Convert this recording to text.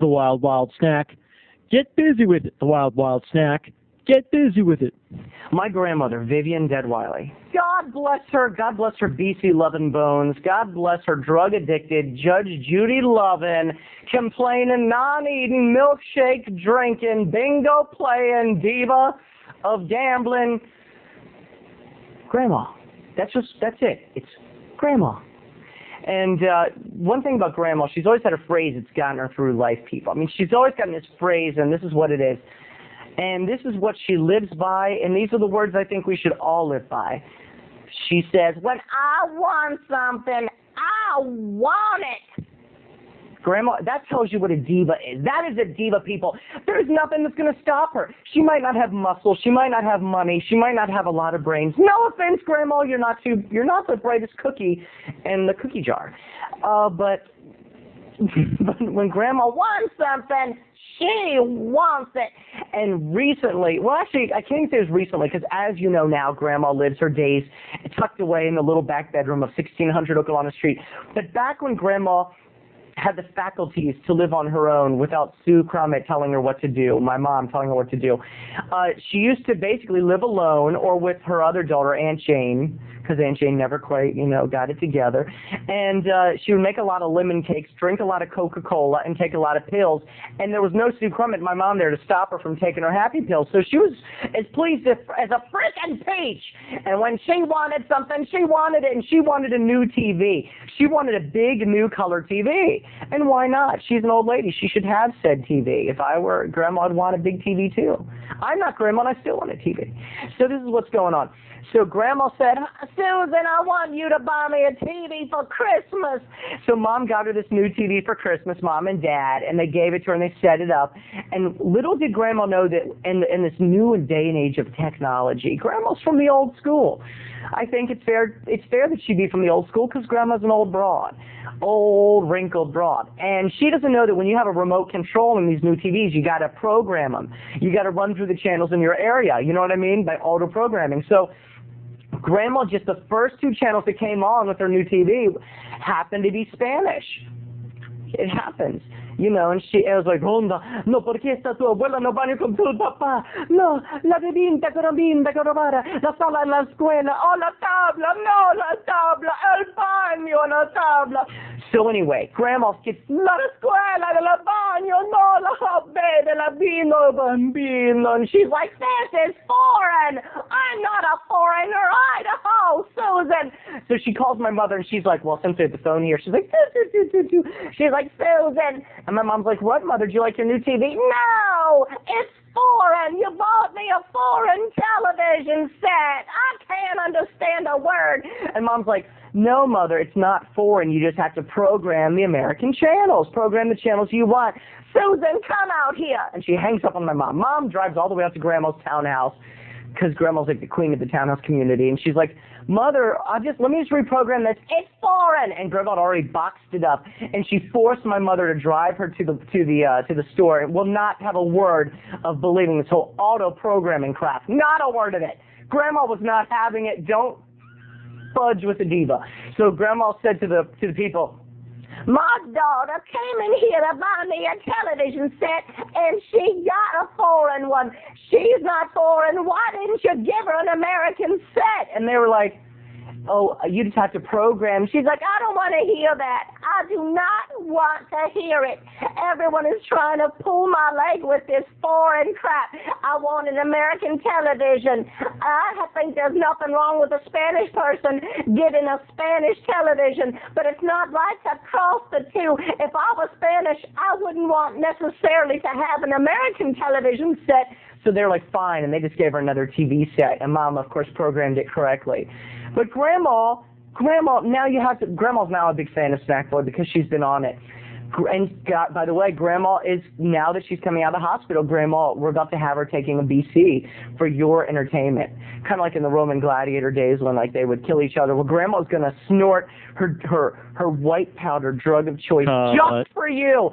the Wild Wild Snack. Get busy with it, the Wild Wild Snack. Get busy with it. My grandmother, Vivian Deadwiley. God bless her. God bless her BC loving bones. God bless her drug-addicted Judge Judy loving, complaining, non-eating, milkshake drinking, bingo playing diva of gambling. Grandma. That's it. It's Grandma. And one thing about Grandma, she's always had a phrase that's gotten her through life, people. I mean, she's always gotten this phrase, and this is what it is. And this is what she lives by, and these are the words I think we should all live by. She says, when I want something, I want it. Grandma, that tells you what a diva is. That is a diva, people. There's nothing that's going to stop her. She might not have muscle. She might not have money. She might not have a lot of brains. No offense, Grandma, you're not the brightest cookie in the cookie jar. But when Grandma wants something, she wants it. And recently, well, actually, I can't even say it was recently, because as you know now, Grandma lives her days tucked away in the little back bedroom of 1600 Okolana Street. But back when Grandma had the faculties to live on her own without Sue Crummett telling her what to do, my mom telling her what to do, she used to basically live alone or with her other daughter, Aunt Jane, because Aunt Jane never quite, got it together. And she would make a lot of lemon cakes, drink a lot of Coca-Cola, and take a lot of pills. And there was no Sue Crummett, my mom, there to stop her from taking her happy pills. So she was as pleased as a frickin' peach. And when she wanted something, she wanted it, and she wanted a new TV. She wanted a big new color TV. And why not? She's an old lady. She should have said TV. If I were Grandma, I'd want a big TV too. I'm not Grandma, and I still want a TV. So this is what's going on. So Grandma said, Susan, I want you to buy me a TV for Christmas. So Mom got her this new TV for Christmas, Mom and Dad, and they gave it to her and they set it up. And little did Grandma know that in this new day and age of technology, Grandma's from the old school. I think it's fair that she be from the old school because Grandma's an old broad. Old, wrinkled broad. And she doesn't know that when you have a remote control in these new TVs, you got to program them. You got to run through the channels in your area. You know what I mean? By auto-programming. So Grandma, just the first two channels that came on with her new TV happened to be Spanish. It happens. And it was like, Honda, no, porque esta tu abuela no baño con tu papá. No, la bebinta que robara, la sala en la escuela, oh, la tabla, no, la tabla, el baño, la tabla. So anyway, Grandma gets, la escuela, la baño, no, la bebe, la vino, bambino. And she's like, this is foreign. I'm not a foreigner, Idaho, Susan. So she calls my mother, and she's like, well, since we have the phone here, she's like, she's like, Susan. And my mom's like, what, Mother? Do you like your new TV? No, it's foreign. You bought me a foreign television set. I can't understand a word. And Mom's like, no, Mother, it's not foreign. You just have to program the American channels. Program the channels you want. Susan, come out here. And she hangs up on my mom. Mom drives all the way out to Grandma's townhouse because Grandma's like the queen of the townhouse community. And she's like, Mother, let me just reprogram this. It's foreign. And Grandma had already boxed it up. And she forced my mother to drive her to the store and will not have a word of believing this whole auto-programming crap. Not a word of it. Grandma was not having it. Don't fudge with the diva. So Grandma said to the people, my daughter came in here to buy me a television set, and she got a foreign one. She's not foreign. Why didn't you give her an American set? And they were like, oh, you just have to program. She's like, I don't want to hear that. I do not want to hear it. Everyone is trying to pull my leg with this foreign crap. I want an American television. I think there's nothing wrong with a Spanish person getting a Spanish television, but it's not right to cross the two. If I was Spanish, I wouldn't want necessarily to have an American television set. So they're like, fine, and they just gave her another TV set, and Mom, of course, programmed it correctly. But Grandma, Grandma's now a big fan of Snackboy because she's been on it. And by the way, Grandma is, now that she's coming out of the hospital, Grandma, we're about to have her taking a BC for your entertainment. Kind of like in the Roman gladiator days when they would kill each other. Well, Grandma's going to snort her white powder drug of choice just for you.